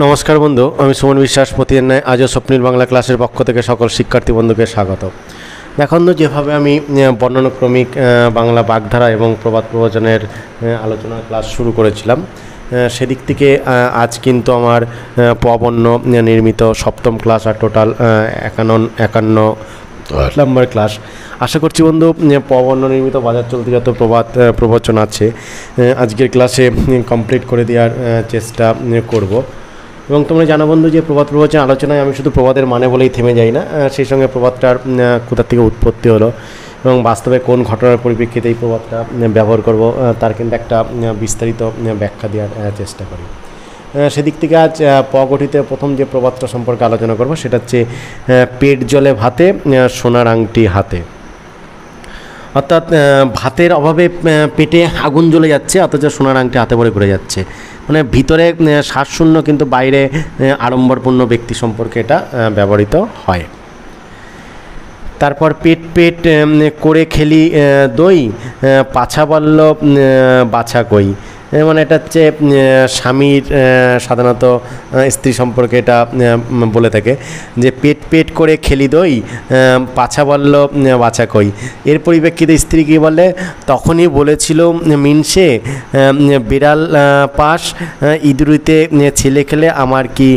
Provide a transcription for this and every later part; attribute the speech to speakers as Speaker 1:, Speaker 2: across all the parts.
Speaker 1: নমস্কার বন্ধু, আমি সুমন বিশ্বাস। প্রতিদিন নয় আজও স্বপ্নিল বাংলা ক্লাসের পক্ষ থেকে সকল শিক্ষার্থী বন্ধুকে স্বাগত। দেখুন তো, যেভাবে আমি বর্ণানুক্রমিক বাংলা বাগধারা এবং প্রবাদ প্রবচনের আলোচনা ক্লাস শুরু করেছিলাম, সেদিক থেকে আজ কিন্তু আমার পবর্ণ নির্মিত সপ্তম ক্লাস আর টোটাল 51 নম্বর ক্লাস। আশা করছি বন্ধু পবর্ণ নির্মিত বাজার চলতি যত প্রবাদ প্রবচন আছে আজকের ক্লাসে কমপ্লিট করে দেওয়ার চেষ্টা করব। এবং তোমরা জানো বন্ধু যে প্রবাদ প্রবচন আলোচনায় আমি শুধু প্রবাদের মানে বলেই থেমে যাই না, সেই সঙ্গে প্রবাদটার কোথা থেকে উৎপত্তি হলো এবং বাস্তবে কোন ঘটনার পরিপ্রেক্ষিতে এই প্রবাদটা ব্যবহার করব তার কিন্তু একটা বিস্তারিত ব্যাখ্যা দেওয়ার চেষ্টা করি। সেদিক থেকে আজ পগঠিতে প্রথম যে প্রবাদটা সম্পর্কে আলোচনা করব সেটা হচ্ছে পেট জ্বলে ভাতে, সোনার আংটি হাতে। অর্থাৎ ভাতের অভাবে পেটে আগুন জ্বলে যাচ্ছে, অথচ সোনার আংটি হাতে পড়ে ঘুরে যাচ্ছে। মানে ভিতরে শ্বাসশূন্য কিন্তু বাইরে আড়ম্বরপূর্ণ ব্যক্তি সম্পর্কে এটা ব্যবহৃত হয়। তারপর পেট পেট করে খেলি দই, পাছা বলল বাছা কই। মানে এটা হচ্ছে স্বামীর সাধারণত স্ত্রী সম্পর্কে এটা বলে থাকে যে পেট পেট করে খেলি দই, পাছা বলল বাছা কই। এর পরিপ্রেক্ষিতে স্ত্রী কী বলে, তখনই বলেছিল মিনসে বিড়াল পাশ, ইঁদুরিতে ছেলে খেলে আমার কি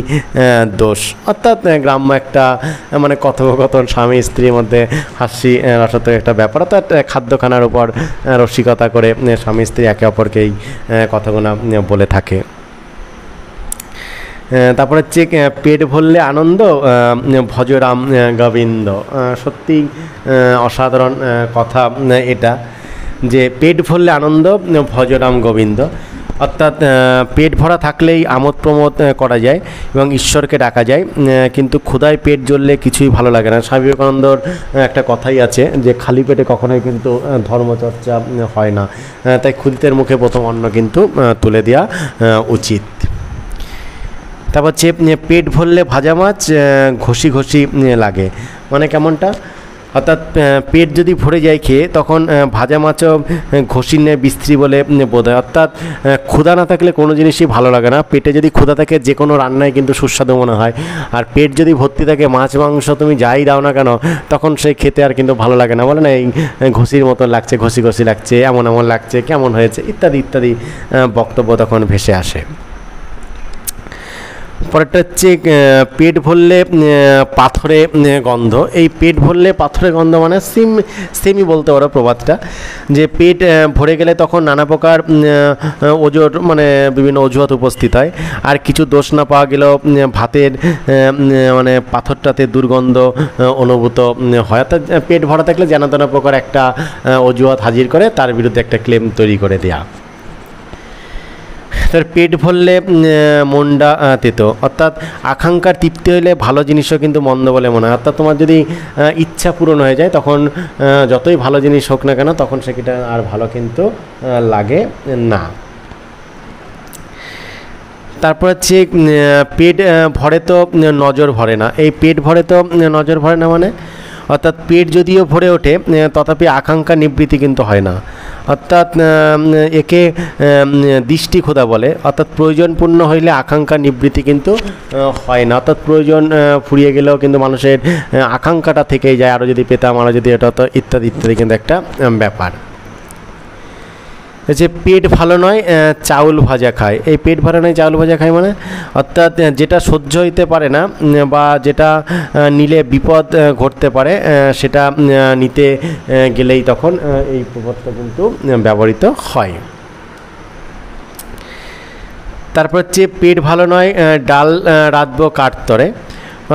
Speaker 1: দোষ। অর্থাৎ গ্রাম্য একটা মানে কথোপকথন, স্বামী স্ত্রীর মধ্যে হাসি রসাত্মক একটা ব্যাপার। অর্থাৎ খাদ্যখানার উপর রসিকতা করে স্বামী স্ত্রী একে অপরকেই কথাগুলো বলে থাকে। তারপর হচ্ছে পেট ভরলে আনন্দ, ভজরাম গোবিন্দ। সত্যি অসাধারণ কথা এটা, যে পেট ভরলে আনন্দ, ভজরাম গোবিন্দ। অর্থাৎ পেট ভরা থাকলেই আমোদ প্রমোদ করা যায় এবং ঈশ্বরকে ডাকা যায়, কিন্তু ক্ষুধায় পেট জ্বললে কিছুই ভালো লাগে না। স্বামী বিবেকানন্দর একটা কথাই আছে যে খালি পেটে কখনোই কিন্তু ধর্মচর্চা হয় না, তাই ক্ষুধিতের মুখে প্রথম অন্ন কিন্তু তুলে দেওয়া উচিত। তারপর হচ্ছে পেট ভরলে ভাজা মাছ, ঘষি ঘষি লাগে। মানে কেমনটা, অর্থাৎ পেট যদি ভরে যায় খেয়ে, তখন ভাজা মাছও ঘষির ন্যায় বিশ্রী বলে বোধ হয়। অর্থাৎ ক্ষুধা না থাকলে কোনো জিনিসই ভালো লাগে না। পেটে যদি ক্ষুধা থাকে যে কোনো রান্নায় কিন্তু সুস্বাদু মনে হয়, আর পেট যদি ভর্তি থাকে মাছ মাংস তুমি যাই দাও না কেন, তখন সেই খেতে আর কিন্তু ভালো লাগে না। বলে না এই ঘষির মতন লাগছে, ঘষি ঘষি লাগছে, এমন এমন লাগছে, কেমন হয়েছে ইত্যাদি ইত্যাদি বক্তব্য তখন ভেসে আসে। পরেরটা হচ্ছে পেট ভরলে পাথরে গন্ধ। এই পেট ভরলে পাথরে গন্ধ মানে সেমই বলতে পারো প্রবাদটা, যে পেট ভরে গেলে তখন নানা প্রকার ওজোর মানে বিভিন্ন অজুহাত উপস্থিত হয়, আর কিছু দোষ না পাওয়া গেলেও ভাতের মানে পাথরটাতে দুর্গন্ধ অনুভূত হয়। অর্থাৎ পেট ভরা থাকলে যেন তেন প্রকার একটা অজুহাত হাজির করে তার বিরুদ্ধে একটা ক্লেম তৈরি করে দেয়া। তার পেট ভরলে মনটা তেতো। অর্থাৎ আকাঙ্ক্ষার তৃপ্তি হলে ভালো জিনিসও কিন্তু মন্দ বলে মনে হয়। অর্থাৎ তোমার যদি ইচ্ছা পূরণ হয়ে যায়, তখন যতই ভালো জিনিস হোক না কেন, তখন সেটা আর ভালো কিন্তু লাগে না। তারপর হচ্ছে পেট ভরে তো নজর ভরে না। এই পেট ভরে তো নজর ভরে না মানে, অর্থাৎ পেট যদিও ভরে ওঠে তথাপি আকাঙ্ক্ষা নিবৃত্তি কিন্তু হয় না। অর্থাৎ একে দৃষ্টি ক্ষুধা বলে। অর্থাৎ প্রয়োজন পূর্ণ হইলে আকাঙ্ক্ষা নিবৃত্তি কিন্তু হয় না। অর্থাৎ প্রয়োজন ফুরিয়ে গেলেও কিন্তু মানুষের আকাঙ্ক্ষাটা থেকেই যায়, আরও যদি পেতাম, আরও যদি এটা তো ইত্যাদি ইত্যাদি কিন্তু একটা ব্যাপার। যে পেট ভালো নয় চাউল ভাজা খায়। এই পেট ভালো নয় চাউল ভাজা খায় মানে, অর্থাৎ যেটা সহ্য হইতে পারে না বা যেটা নিলে বিপদ ঘটতে পারে, সেটা নিতে গেলেই তখন এই প্রবাদটা কিন্তু ব্যবহৃত হয়। তারপর হচ্ছে পেট ভালো নয় ডাল রাঁধবো কাঠ তরে।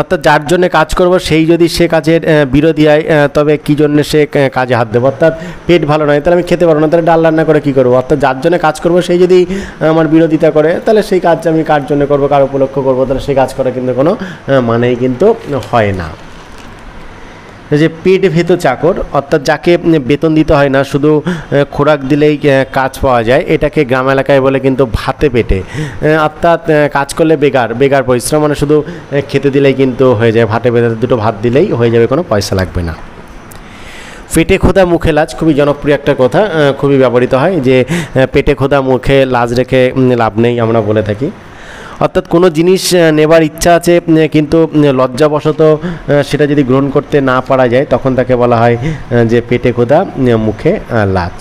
Speaker 1: অর্থাৎ যার জন্য কাজ করব সেই যদি সে কাজের বিরোধী হয়, তবে কী জন্য সে কাজে হাত দেবো। অর্থাৎ পেট ভালো নয় তাহলে আমি খেতে পারবো না, তাহলে ডাল রান্না করে কী করবো। অর্থাৎ যার জন্য কাজ করব সেই যদি আমার বিরোধিতা করে, তাহলে সেই কাজ আমি কার জন্য করবো, কার উপলক্ষ করবো, তাহলে সেই কাজ করা কিন্তু কোনো মানেই কিন্তু হয় না। যে পেট ভেতো চাকর, অর্থাৎ যাকে বেতন দিতে হয় না, শুধু খোরাক দিলেই কাজ পাওয়া যায়, এটাকে গ্রাম এলাকায় বলে কিন্তু ভাতে পেটে। অর্থাৎ কাজ করলে বেগার পরিশ্রম, মানে শুধু খেতে দিলেই কিন্তু হয়ে যায়, ভাতে পেটে দুটো ভাত দিলেই হয়ে যাবে, কোনো পয়সা লাগবে না। পেটে খোদা মুখে লাজ খুবই জনপ্রিয় একটা কথা, খুবই ব্যবহৃত হয় যে পেটে খোদা মুখে লাজ রেখে লাভ নেই, আমরা বলে থাকি। অর্থাৎ কোনো জিনিস নেবার ইচ্ছা আছে কিন্তু লজ্জাবশত সেটা যদি গ্রহণ করতে না পারা যায় তখন তাকে বলা হয় যে পেটে ক্ষুধা মুখে লাজ।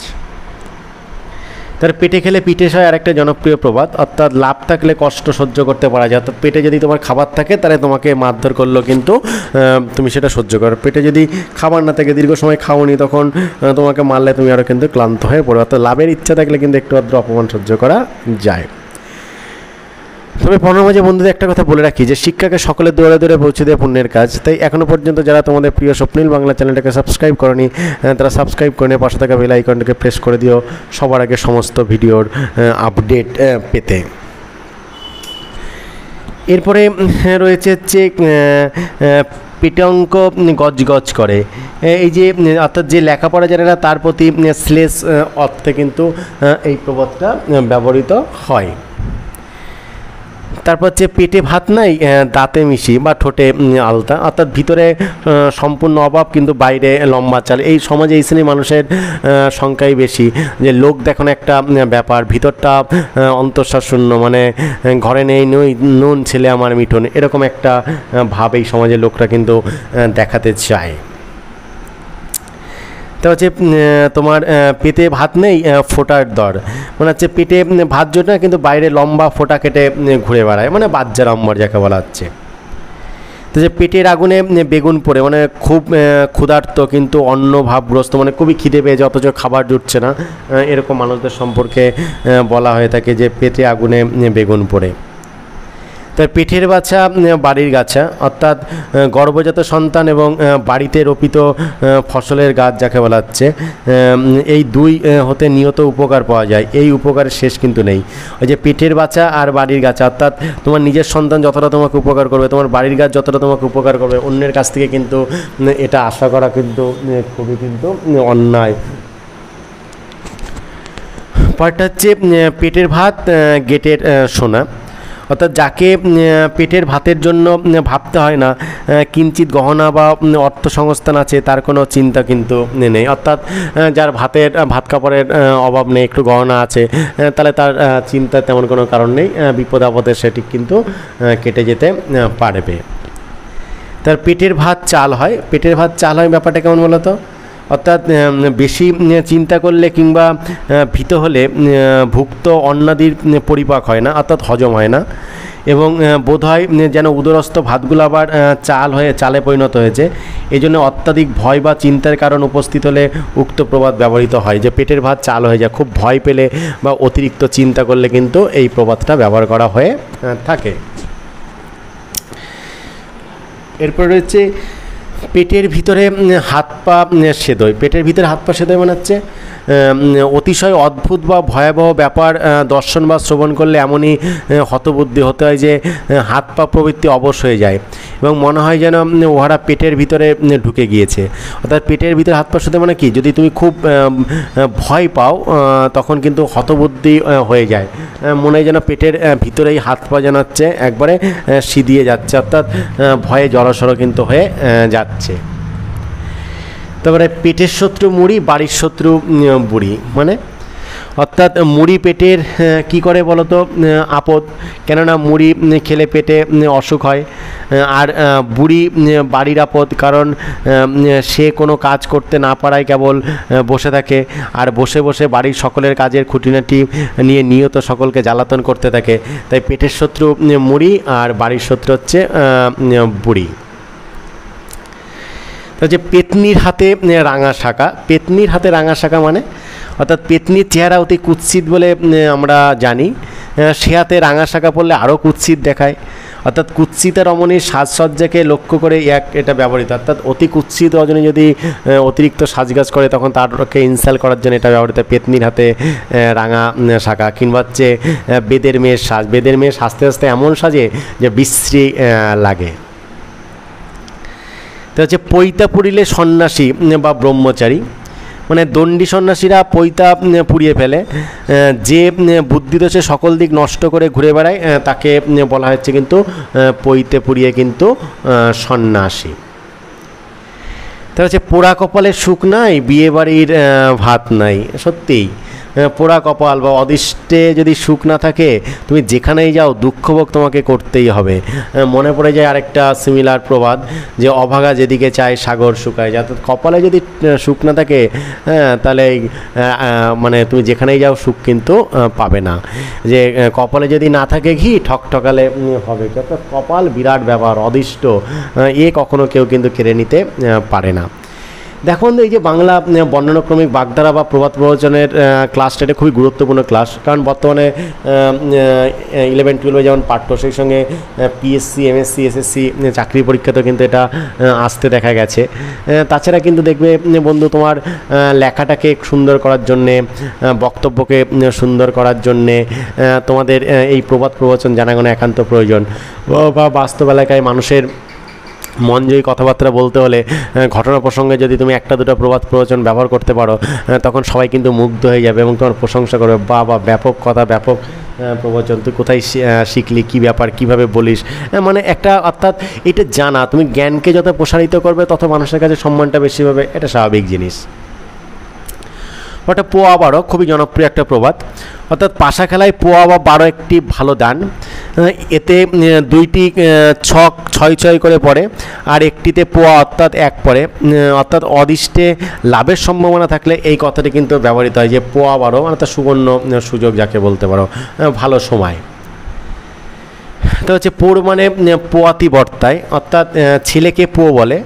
Speaker 1: তার পেটে খেলে পিঠে সয় আরেকটা জনপ্রিয় প্রবাদ, অর্থাৎ লাভ থাকলে কষ্ট সহ্য করতে পারা যায়। অর্থাৎ পেটে যদি তোমার খাবার থাকে তাহলে তোমাকে মারধর করলেও কিন্তু তুমি সেটা সহ্য করো। পেটে যদি খাবার না থাকে, দীর্ঘ সময় খাওনি, তখন তোমাকে মারলে তুমি আরও কিন্তু ক্লান্ত হয়ে পড়ো। অর্থাৎ লাভের ইচ্ছা থাকলে কিন্তু একটু আধটু অপমান সহ্য করা যায়। তবে পড়ার মাঝে বন্ধুদের একটা কথা বলে রাখি যে শিক্ষাকে সকলের দৌড়ে দৌড়ে পৌঁছে দেয় পুণ্যের কাজ। তাই এখনও পর্যন্ত যারা তোমাদের প্রিয় স্বপ্নিল বাংলা চ্যানেলটাকে সাবস্ক্রাইব করনি তারা সাবস্ক্রাইব করে নিয়ে পাশে থাকা বেল আইকনটাকে প্রেস করে দিও সবার আগে সমস্ত ভিডিওর আপডেট পেতে। এরপরে রয়েছে হচ্ছে পেটঙ্ক গজগজ করে। এই যে অর্থাৎ যে লেখাপড়া জানে না তার প্রতি শ্লেষ অর্থে কিন্তু এই প্রবাদটা ব্যবহৃত হয়। তারপর হচ্ছে পেটে ভাত নাই দাঁতে মিশি বা ঠোঁটে আলতা, অর্থাৎ ভিতরে সম্পূর্ণ অভাব কিন্তু বাইরে লম্বা চাল। এই সমাজে এই শ্রেণীর মানুষের সংখ্যাই বেশি, যে লোক দেখানো একটা ব্যাপার, ভিতরটা অন্তঃসার শূন্য, মানে ঘরে নেই নুন ছেলে আমার মিঠুন, এরকম একটা ভাব এই সমাজের লোকরা কিন্তু দেখাতে চায়। তা হচ্ছে তোমার পেটে ভাত নেই ফোটার দর, মানে হচ্ছে পেটে ভাত জোট না কিন্তু বাইরে লম্বা ফোঁটা কেটে ঘুরে বেড়ায়, মানে বাচ্চা নম্বর যাকে বলা হচ্ছে। তো যে পেটের আগুনে বেগুন পড়ে, মানে খুব ক্ষুধার্ত কিন্তু অন্ন ভাবগ্রস্ত, মানে খুবই খিদে পেয়েছে অথচ খাবার জুটছে না, এরকম মানুষদের সম্পর্কে বলা হয়ে থাকে যে পেটে আগুনে বেগুন পড়ে। তার পেটের বাছা বাড়ির গাছা, অর্থাৎ গর্ভজাত সন্তান এবং বাড়িতে রোপিত ফসলের গাছ যাকে বলা হচ্ছে, এই দুই হতে নিয়ত উপকার পাওয়া যায়, এই উপকারের শেষ কিন্তু নেই। ওই যে পেটের বাছা আর বাড়ির গাছা, অর্থাৎ তোমার নিজের সন্তান যতটা তোমাকে উপকার করবে, তোমার বাড়ির গাছ যতটা তোমাকে উপকার করবে, অন্যের কাছ থেকে কিন্তু এটা আশা করা কিন্তু খুবই কিন্তু অন্যায়। পরটা হচ্ছে পেটের ভাত গেটের সোনা, অর্থাৎ যাকে পেটের ভাতের জন্য ভাবতে হয় না, কিঞ্চিত গহনা বা অর্থ সংস্থান আছে, তার কোনো চিন্তা কিন্তু নেই। অর্থাৎ যার ভাত কাপড়ের অভাব নেই, একটু গহনা আছে, তাহলে তার চিন্তা তেমন কোনো কারণ নেই, বিপদ আপদে সেটি কিন্তু কেটে যেতে পারবে। তার পেটের ভাত চাল হয়, পেটের ভাত চাল হয় ব্যাপারটা কেমন বলো তো? অর্থাৎ বেশি চিন্তা করলে কিংবা ভীত হলে ভুক্ত অন্নাদির পরিপাক হয় না, অর্থাৎ হজম হয় না, এবং বোধ হয় যেন উদরস্থ ভাতগুলো আবার চালে পরিণত হয়েছে। এই জন্য অত্যাধিক ভয় বা চিন্তার কারণ উপস্থিত হলে উক্ত প্রবাদ ব্যবহৃত হয়, যে পেটের ভাত চাল হয়ে যায়। খুব ভয় পেলে বা অতিরিক্ত চিন্তা করলে কিন্তু এই প্রবাদটা ব্যবহার করা হয়ে থাকে। এরপর রয়েছে পেটের ভিতরে হাত পা সেদয়। পেটের ভিতরে হাত পা সেদয় মানে হচ্ছে অতিশয় অদ্ভুত বা ভয়াবহ ব্যাপার দর্শন বা শ্রবণ করলে এমনই হতবুদ্ধি হতে হয় যে হাত পা প্রবৃত্তি অবশ হয়ে যায় এবং মনে হয় যেন ওহারা পেটের ভিতরে ঢুকে গিয়েছে। অর্থাৎ পেটের ভিতরে হাত পা সেদয় মানে কি, যদি তুমি খুব ভয় পাও তখন কিন্তু হতবুদ্ধি হয়ে যায়, মনে হয় যেন পেটের ভিতরেই হাত পা যেন হচ্ছে একবারে সিদিয়ে যাচ্ছে, অর্থাৎ ভয়ে জড়সড় কিন্তু হয়ে যাচ্ছে। তারপরে পেটের শত্রু মুড়ি, বাড়ির শত্রু বুড়ি, মানে অর্থাৎ মুড়ি পেটের কি করে বলো তো আপদ, কেননা মুড়ি খেলে পেটে অসুখ হয়, আর বুড়ি বাড়ির আপদ, কারণ সে কোনো কাজ করতে না পারায় কেবল বসে থাকে, আর বসে বসে বাড়ির সকলের কাজের খুঁটিনাটি নিয়ে নিয়ত সকলকে জ্বালাতন করতে থাকে। তাই পেটের শত্রু মুড়ি আর বাড়ির শত্রু হচ্ছে বুড়ি। যে পেতনির হাতে রাঙা শাঁখা, পেতনির হাতে রাঙা শাঁখা মানে অর্থাৎ পেতনির চেহারা অতি কুৎসিত বলে আমরা জানি, সে হাতে রাঙা শাঁখা পড়লে আরও কুৎসিত দেখায়। অর্থাৎ কুৎসিত রমণীর সাজসজ্জাকে লক্ষ্য করে এটা ব্যবহৃত, অর্থাৎ অতি কুৎসিত রজনী যদি অতিরিক্ত সাজগাজ করে তখন তারকে ইনসাল্ট করার জন্য এটা ব্যবহৃত। পেতনির হাতে রাঙা শাঁখা, কিংবা হচ্ছে বেদের মেয়ের সাজ, বেদের মেয়ে সাজতে সাজতে এমন সাজে যে বিশ্রী লাগে। তো হচ্ছে পৈতা পুড়িলে সন্ন্যাসী বা ব্রহ্মচারী, মানে দণ্ডী সন্ন্যাসীরা পৈতা পুড়িয়ে ফেলে, যে বুদ্ধিদোষে সকল দিক নষ্ট করে ঘুরে বেড়ায় তাকে বলা হচ্ছে কিন্তু পৈতে পুড়িয়ে কিন্তু সন্ন্যাসী। তা হচ্ছে পোড়া কপালের সুখ নাই, বিয়ে বাড়ির ভাত নাই। সত্যিই পোড়া কপাল বা অদিষ্টে যদি সুখ না থাকে তুমি যেখানেই যাও দুঃখভোগ তোমাকে করতেই হবে। মনে পড়ে যায় আরেকটা সিমিলার প্রবাদ যে অভাগা যেদিকে চায় সাগর শুকায় যায়। অর্থাৎ কপালে যদি সুখ না থাকে তাহলে মানে তুমি যেখানেই যাও সুখ কিন্তু পাবে না। যে কপালে যদি না থাকে ঘি ঠকঠকালে হবে। অর্থাৎ কপাল বিরাট ব্যাপার, অদিষ্ট কখনো কেউ কিন্তু কেড়ে নিতে পারে না। দেখুন এই যে বাংলা বর্ণানুক্রমিক বাগধারা বা প্রবাদ প্রবচনের ক্লাসটা এটা খুবই গুরুত্বপূর্ণ ক্লাস, কারণ বর্তমানে 11-12 যেমন পাঠ্য, সেই সঙ্গে পিএসসি, এমএসসি, এসএসসি চাকরি পরীক্ষাতেও কিন্তু এটা আসতে দেখা গেছে। তাছাড়া কিন্তু দেখবে বন্ধু তোমার লেখাটাকে সুন্দর করার জন্যে, বক্তব্যকে সুন্দর করার জন্যে তোমাদের এই প্রবাদ প্রবচন জানাগোনা একান্ত প্রয়োজন। বা বাস্তব এলাকায় মানুষের মনজয়ী কথাবার্তা বলতে হলে ঘটনা প্রসঙ্গে যদি তুমি একটা দুটো প্রবাদ প্রবচন ব্যবহার করতে পারো তখন সবাই কিন্তু মুগ্ধ হয়ে যাবে এবং তোমার প্রশংসা করবে, বা ব্যাপক কথা, ব্যাপক প্রবচন, তুই কোথায় শিখলি, কী ব্যাপার, কীভাবে বলিস। মানে একটা অর্থাৎ এটা জানা, তুমি জ্ঞানকে যত প্রসারিত করবে তত মানুষের কাছে সম্মানটা বেশি পাবে, এটা স্বাভাবিক জিনিস। ওটা পোয়া বারো খুবই জনপ্রিয় একটা প্রবাদ। অর্থাৎ পাশা খেলায় পোয়া বা বারো একটি ভালো দান। এতে দুইটি ছক 6-6 করে পড়ে আর একটিতে পোয়া অর্থাৎ 1 পড়ে। অর্থাৎ অদিষ্টে লাভের সম্ভাবনা থাকলে এই কথাটি কিন্তু ব্যবহৃত হয় যে পোয়া বারো মানে তার সুবর্ণ সুযোগ যাকে বলতে পারো, ভালো সময়। তো হচ্ছে পোড় মানে পোয়াতি বর্তায়, অর্থাৎ ছেলেকে পো বলে।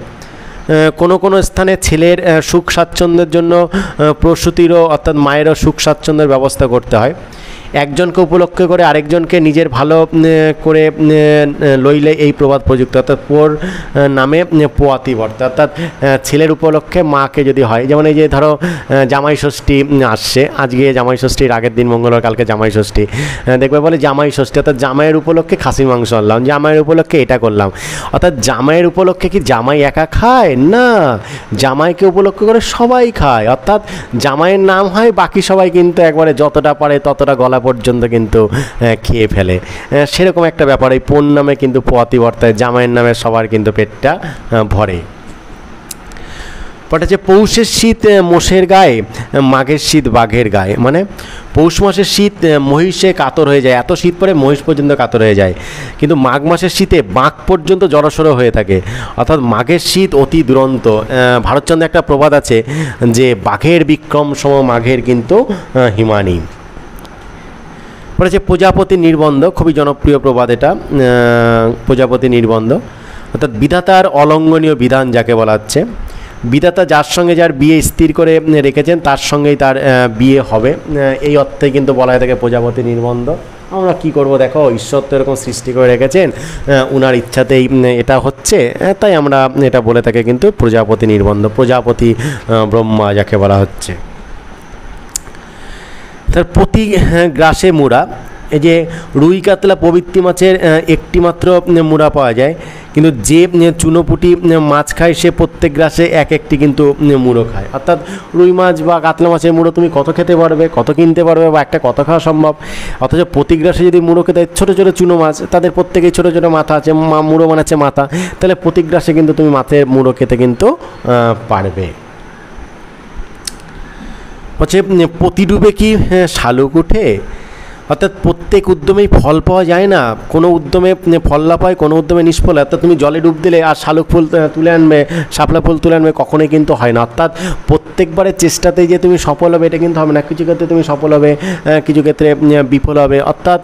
Speaker 1: কোনো কোনো স্থানে ছেলের সুখ স্বাচ্ছন্দ্যের জন্য প্রসূতিরও অর্থাৎ মায়েরও সুখ স্বাচ্ছন্দ্যের ব্যবস্থা করতে হয়। একজনকে উপলক্ষ করে আরেকজনকে নিজের ভালো করে লইলে এই প্রবাদ প্রযুক্ত। অর্থাৎ পোর নামে পোয়াতি বর্তে, অর্থাৎ ছেলের উপলক্ষে মাকে যদি হয়, যেমন এই যে ধরো জামাই ষষ্ঠী আসছে, আজকে জামাই ষষ্ঠীর আগের দিন মঙ্গলবার, কালকে জামাই ষষ্ঠী, দেখবে বলে জামাই ষষ্ঠী, অর্থাৎ জামাইয়ের উপলক্ষে খাসির মাংস আনলাম, জামাইয়ের উপলক্ষে এটা করলাম। অর্থাৎ জামাইয়ের উপলক্ষে কি জামাই একা খায় না, জামাইকে উপলক্ষ করে সবাই খায়। অর্থাৎ জামাইয়ের নাম হয়, বাকি সবাই কিন্তু একবারে যতটা পারে ততটা গলা পর্যন্ত কিন্তু খেয়ে ফেলে। সেরকম একটা ব্যাপার এই পোন নামে কিন্তু পোয়াতি বর্তায়, জামাইয়ের নামে সবার কিন্তু পেটটা ভরে। ওটা হচ্ছে পৌষের শীত মোষের গায়ে, মাঘের শীত বাঘের গায়ে। মানে পৌষ মাসের শীত মহিষে কাতর হয়ে যায়, এত শীত পরে মহিষ পর্যন্ত কাতর হয়ে যায়, কিন্তু মাঘ মাসের শীতে বাঘ পর্যন্ত জড়সড় হয়ে থাকে। অর্থাৎ মাঘের শীত অতি দুরন্ত। ভারতচন্দ্রে একটা প্রবাদ আছে যে বাঘের বিক্রম সম মাঘের কিন্তু হিমানি। পড়েছে প্রজাপতি নির্বন্ধ, খুবই জনপ্রিয় প্রবাদ এটা, প্রজাপতি নির্বন্ধ। অর্থাৎ বিধাতার অলঙ্ঘনীয় বিধান যাকে বলা হচ্ছে, বিধাতা যার সঙ্গে যার বিয়ে স্থির করে রেখেছেন তার সঙ্গেই তার বিয়ে হবে, এই অর্থে কিন্তু বলা হয় থাকে প্রজাপতি নির্বন্ধ। আমরা কি করব, দেখো ঈশ্বর তো এরকম সৃষ্টি করে রেখেছেন, উনার ইচ্ছাতেই এটা হচ্ছে, তাই আমরা এটা বলে থাকি কিন্তু প্রজাপতি নির্বন্ধ, প্রজাপতি ব্রহ্মা যাকে বলা হচ্ছে। তার প্রতি গ্রাসে মুড়া, এই যে রুই কাতলা প্রভৃতি মাছের একটি মাত্র মুড়া পাওয়া যায়, কিন্তু যে চুনোপুটি মাছ খায় সে প্রত্যেক গ্রাসে একটি কিন্তু মুড়ো খায়। অর্থাৎ রুই মাছ বা কাতলা মাছের মুড়ো তুমি কত খেতে পারবে, কত কিনতে পারবে, বা একটা কত খাওয়া সম্ভব। অথচ প্রতি গ্রাসে যদি মুড়ো খেতে, ছোটো ছোটো চুনো মাছ, তাদের প্রত্যেকেই ছোটো ছোটো মাথা আছে, মুড়ো বানাচ্ছে মাথা, তাহলে প্রতি গ্রাসে কিন্তু তুমি মাছের মুড়ো খেতে কিন্তু পারবে। হচ্ছে প্রতিডুবে কি শালুক উঠে, অর্থাৎ প্রত্যেক উদ্যমেই ফল পাওয়া যায় না, কোনো উদ্যমে ফল লাভ হয়, কোনো উদ্যমে নিষ্ফল। অর্থাৎ তুমি জলে ডুব দিলে আর শালুক ফুল তুলে আনবে, শাপলা ফুল তুলে আনবে, কখনোই কিন্তু হয় না। অর্থাৎ প্রত্যেকবারের চেষ্টাতেই যে তুমি সফল হবে এটা কিন্তু হবে না, কিছু ক্ষেত্রে তুমি সফল হবে, কিছু ক্ষেত্রে বিফল হবে। অর্থাৎ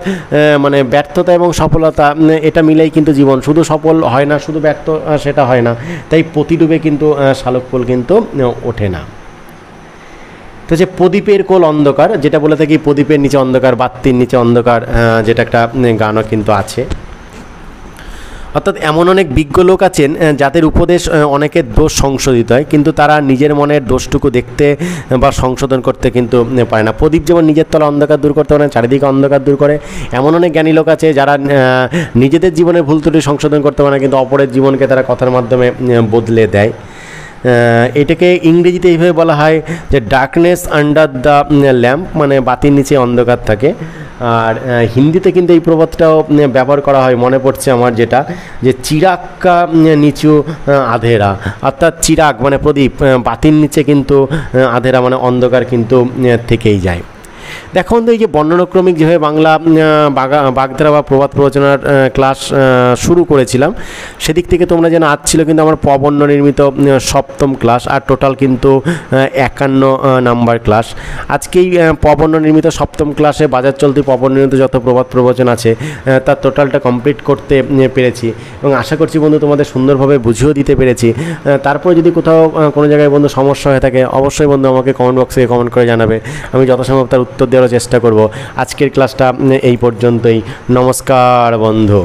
Speaker 1: মানে ব্যর্থতা এবং সফলতা এটা মিলেই কিন্তু জীবন, শুধু সফল হয় না, শুধু ব্যর্থ সেটা হয় না। তাই প্রতিডুবে কিন্তু শালুক ফুল কিন্তু ওঠে না। তো যে প্রদীপের কোল অন্ধকার, যেটা বলে থাকি প্রদীপের নিচে অন্ধকার, বাতির নিচে অন্ধকার, যেটা একটা গানও কিন্তু আছে। অর্থাৎ এমন অনেক বিজ্ঞ লোক আছেন যাদের উপদেশ অনেকের দোষ সংশোধিত হয়, কিন্তু তারা নিজের মনের দোষটুকু দেখতে বা সংশোধন করতে কিন্তু পারে না। প্রদীপ যেমন নিজের তলা অন্ধকার দূর করতে পারে না, চারিদিকে অন্ধকার দূর করে, এমন অনেক জ্ঞানী লোক আছে যারা নিজেদের জীবনের ভুল ত্রুটি সংশোধন করতে পারে না, কিন্তু অপরের জীবনকে তারা কথার মাধ্যমে বদলে দেয়। এটাকে ইংরেজিতে এইভাবে বলা হয় যে ডার্কনেস আন্ডার দ্য ল্যাম্প, মানে বাতির নিচে অন্ধকার থাকে। আর হিন্দিতে কিন্তু এই প্রবাদটাও ব্যবহার করা হয়, মনে পড়ছে আমার যেটা, যে চিরাক্কা নিচু আধেরা, অর্থাৎ চিরাগ মানে প্রদীপ, বাতির নিচে কিন্তু আধেরা মানে অন্ধকার কিন্তু থেকেই যায়। দেখো বন্ধু, এই যে বর্ণানুক্রমিক যেভাবে বাংলা বাগধারা বা প্রবাদ প্রবচনার ক্লাস শুরু করেছিলাম, সেদিক থেকে তোমরা যেন আজ ছিল কিন্তু আমার পবর্ণ নির্মিত সপ্তম ক্লাস, আর টোটাল কিন্তু 51 নাম্বার ক্লাস। আজকে এই পবর্ণ নির্মিত সপ্তম ক্লাসে বাজার চলতি পবর্ণ নির্মিত যত প্রবাদ প্রবচন আছে তার টোটালটা কমপ্লিট করতে পেরেছি, এবং আশা করছি বন্ধু তোমাদের সুন্দরভাবে বুঝিয়েও দিতে পেরেছি। তারপরে যদি কোথাও কোনো জায়গায় বন্ধু সমস্যা হয়ে থাকে, অবশ্যই বন্ধু আমাকে কমেন্ট বক্সে কমেন্ট করে জানাবে, আমি যথাসম্ভব তার উত্তর দেওয়ার চেষ্টা করব। আজকের ক্লাসটা এই পর্যন্তই। নমস্কার বন্ধু।